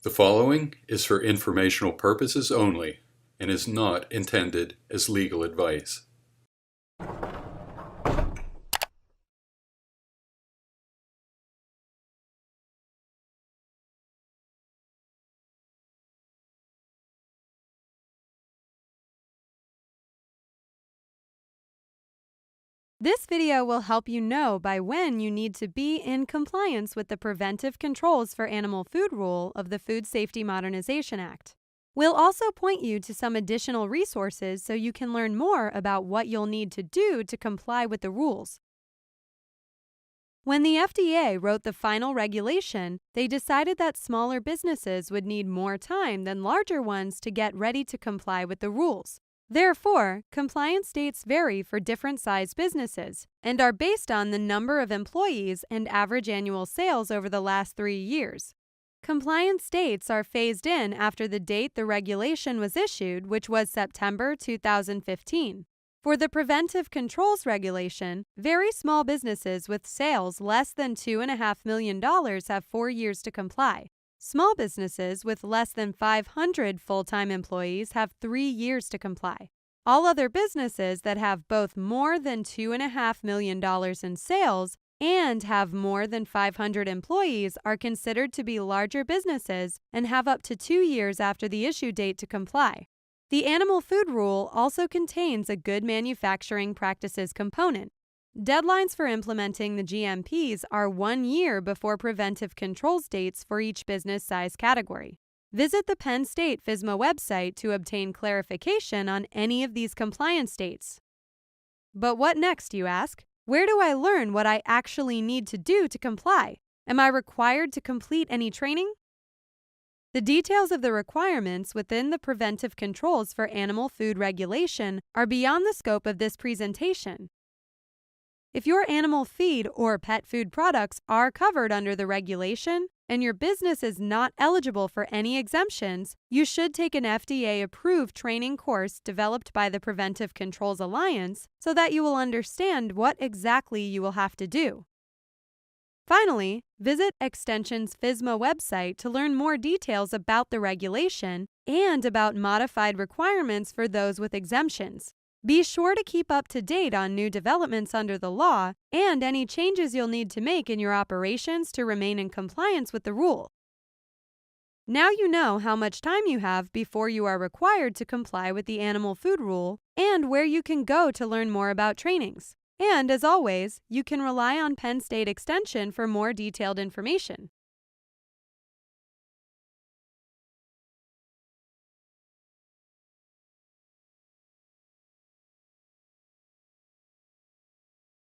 The following is for informational purposes only and is not intended as legal advice. This video will help you know by when you need to be in compliance with the Preventive Controls for Animal Food rule of the Food Safety Modernization Act. We'll also point you to some additional resources so you can learn more about what you'll need to do to comply with the rules. When the FDA wrote the final regulation, they decided that smaller businesses would need more time than larger ones to get ready to comply with the rules. Therefore, compliance dates vary for different sized businesses and are based on the number of employees and average annual sales over the last 3 years. Compliance dates are phased in after the date the regulation was issued, which was September 2015. For the Preventive Controls Regulation, very small businesses with sales less than $2.5 million have 4 years to comply. Small businesses with less than 500 full-time employees have 3 years to comply. All other businesses that have both more than $2.5 million in sales and have more than 500 employees are considered to be larger businesses and have up to 2 years after the issue date to comply. The Animal Food Rule also contains a Good Manufacturing Practices component. Deadlines for implementing the GMPs are 1 year before preventive controls dates for each business size category. Visit the Penn State FSMA website to obtain clarification on any of these compliance dates. But what next, you ask? Where do I learn what I actually need to do to comply? Am I required to complete any training? The details of the requirements within the Preventive Controls for Animal Food Regulation are beyond the scope of this presentation. If your animal feed or pet food products are covered under the regulation and your business is not eligible for any exemptions, you should take an FDA-approved training course developed by the Preventive Controls Alliance so that you will understand what exactly you will have to do. Finally, visit Extension's FSMA website to learn more details about the regulation and about modified requirements for those with exemptions. Be sure to keep up to date on new developments under the law and any changes you'll need to make in your operations to remain in compliance with the rule. Now you know how much time you have before you are required to comply with the Animal Food Rule and where you can go to learn more about trainings. And as always, you can rely on Penn State Extension for more detailed information.